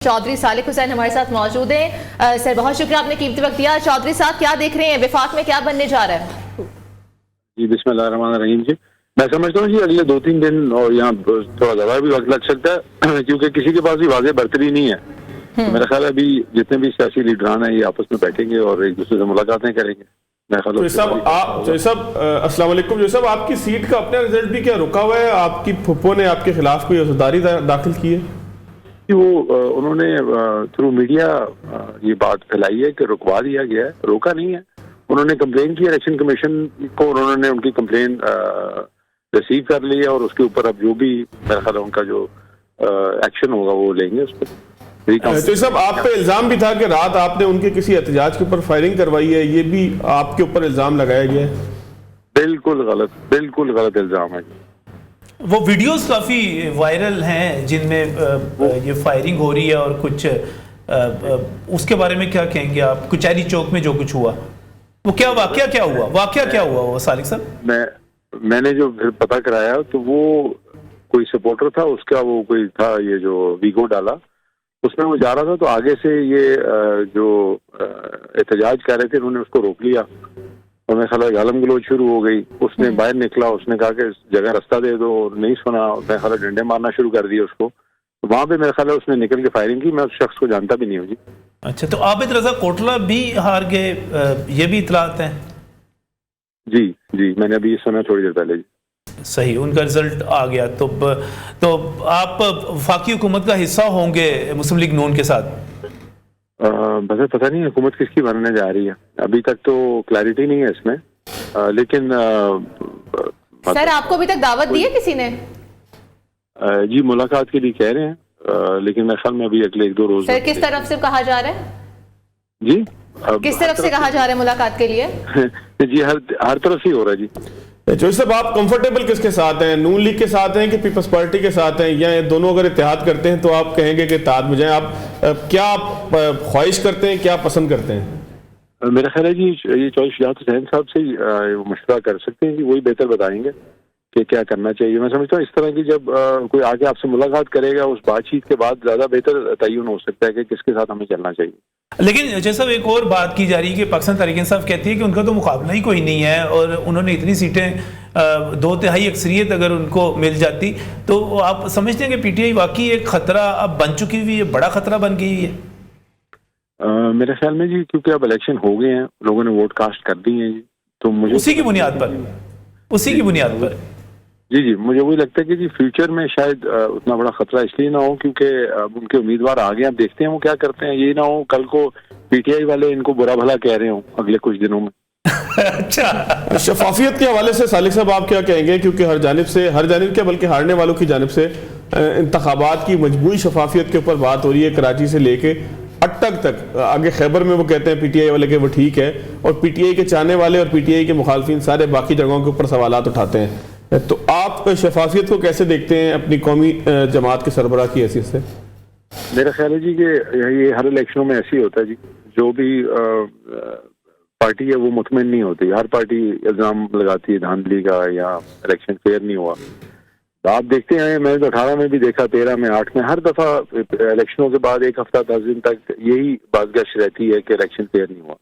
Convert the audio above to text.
चौधरी सालिक हुसैन हमारे साथ मौजूद हैं। सर बहुत शुक्रिया, आपने कीमती वक्त दिया। चौधरी साहब क्या देख रहे हैं, वफाक में क्या बनने जा रहा है? जी बिस्मिल्लाहिर्रहमानिर्रहीम जी, मैं समझता हूँ जी अगले 2-3 दिन और यहाँ थोड़ा ज़्यादा भी वक्त लग सकता है क्योंकि किसी के पास भी वाज़ेह बर्तरी नहीं है। तो मेरा ख्याल है अभी जितने भी सियासी लीडरान हैं ये आपस में बैठेंगे और एक दूसरे से मुलाकातें करेंगे। अस्सलाम वालेकुम। जो साहब आपकी सीट का अपना रिजल्ट भी क्या रुका हुआ है? आपकी फुप्पो ने आपके खिलाफ कोई अज़दारी दाखिल की है? वो उन्होंने थ्रू मीडिया ये बात फैलाई है कि रुकवा दिया गया है, रोका नहीं है। उन्होंने कंप्लेन की इलेक्शन कमीशन को, उन्होंने उनकी कंप्लेन रिसीव कर ली है और उसके ऊपर अब जो भी मेरा ख्याल है उनका जो एक्शन होगा वो लेंगे उस पर। तो सब आप पे इल्जाम भी था कि रात आपने उनके किसी एहतजाज के ऊपर फायरिंग करवाई है, ये भी आपके ऊपर इल्जाम लगाया गया है? बिल्कुल गलत इल्जाम है। वो वीडियोस काफ़ी वायरल हैं जिनमें ये फायरिंग हो रही है और कुछ उसके बारे में क्या कहेंगे आप? कचहरी चौक में जो कुछ हुआ वो क्या वाकया हुआ वो सालिक साहब? मैंने जो फिर पता कराया तो वो कोई सपोर्टर था उसका, वो कोई था ये जो वीगो डाला उसमें वो जा रहा था, तो आगे से ये जो एहतजाज कर रहे थे उन्होंने उसको रोक लिया और मेरे ख्याल गालम गलोच शुरू हो गई। उसने बाहर निकला, उसने कहा कि इस जगह रास्ता दे दो, और नहीं सुना। मेरे ख्याल डंडे मारना शुरू कर दिए उसको। तो वहाँ पे मेरे ख्याल उसने निकल के फायरिंग की। मैं उस शख्स को जानता भी नहीं हूँ जी। अच्छा, तो आबिद रजा कोटला भी हार गए, ये भी इतलात है? जी मैंने अभी ये सुना थोड़ी देर पहले जी। सही, उनका रिजल्ट आ गया। तो आप वफाकी हुकूमत का हिस्सा होंगे मुस्लिम लीग नून के साथ? बस पता नहीं हुकूमत किसकी बनने जा रही है, अभी तक तो क्लैरिटी नहीं है इसमें। लेकिन सर आपको अभी तक दावत दी है किसी ने? जी मुलाकात के लिए कह रहे हैं, लेकिन मेरे ख्याल में अभी अगले 1-2 रोज। सर किस तरफ से कहा जा रहा है? जी किस तरफ से कहा जा रहा है मुलाकात के लिए? जी हर तरफ से हो रहा है जी। जो सब आप कंफर्टेबल किसके साथ हैं, नून लीग के साथ हैं कि पीपल्स पार्टी के साथ हैं, या दोनों अगर इत्तेहाद करते हैं तो आप कहेंगे कि इत्तेहाद में जाएं? आप क्या ख्वाहिश करते हैं, क्या पसंद करते हैं? मेरा ख्याल है जी ये चौधरी शुजात हुसैन साहब से मशवरा कर सकते हैं कि वही बेहतर बताएंगे कि क्या करना चाहिए। मैं समझता हूँ इस तरह की जब कोई आगे आपसे मुलाकात करेगा उस बातचीत के बाद ज़्यादा बेहतर तयन हो सकता है कि किसके साथ हमें चलना चाहिए। लेकिन जैसा एक और बात की जा रही है कि पाकिस्तान तहरीक इंसाफ कहती है कि उनका तो मुकाबला ही कोई नहीं है और उन्होंने इतनी सीटें 2/3 अक्सरियत अगर उनको मिल जाती, तो आप समझते हैं कि पीटीआई वाकई एक खतरा अब बन चुकी हुई है, बड़ा खतरा बन गई है? मेरे ख्याल में जी क्योंकि अब इलेक्शन हो गए हैं, लोगों ने वोट कास्ट कर दी है जी, तो मुझे उसी की बुनियाद पर जी मुझे वही लगता है कि जी फ्यूचर में शायद उतना बड़ा खतरा इसलिए ना हो क्योंकि अब उनके उम्मीदवार आ गए, अब देखते हैं वो क्या करते हैं। ये ना हो कल को पीटीआई वाले इनको बुरा भला कह रहे हो अगले कुछ दिनों में। अच्छा, शफाफियत के हवाले से सालिक साहब आप क्या कहेंगे? क्योंकि हर जानिब क्या बल्कि हारने वालों की जानिब से इंतखाबात की मजबूरी शफाफियत के ऊपर बात हो रही है, कराची से लेके अटक तक। आगे खैबर में वो कहते हैं पीटीआई वाले के वो ठीक है, और पीटीआई के चाहने वाले और पीटीआई के मुखालफिन सारे बाकी जगहों के ऊपर सवालात उठाते हैं। तो आप शफाफियत को कैसे देखते हैं अपनी कौमी जमात के सरबराह की हैसियत से? मेरा ख्याल है जी कि ये हर इलेक्शनों में ऐसे ही होता है जी। जो भी पार्टी है वो मुतमईन नहीं होती, हर पार्टी इल्जाम लगाती है धांधली का या इलेक्शन फेयर नहीं हुआ। तो आप देखते हैं, मैंने तो 18 में भी देखा, 13 में, 8 में, हर दफा इलेक्शनों के बाद 1 हफ्ता 10 दिन तक यही बातगश रहती है कि इलेक्शन फेयर नहीं हुआ।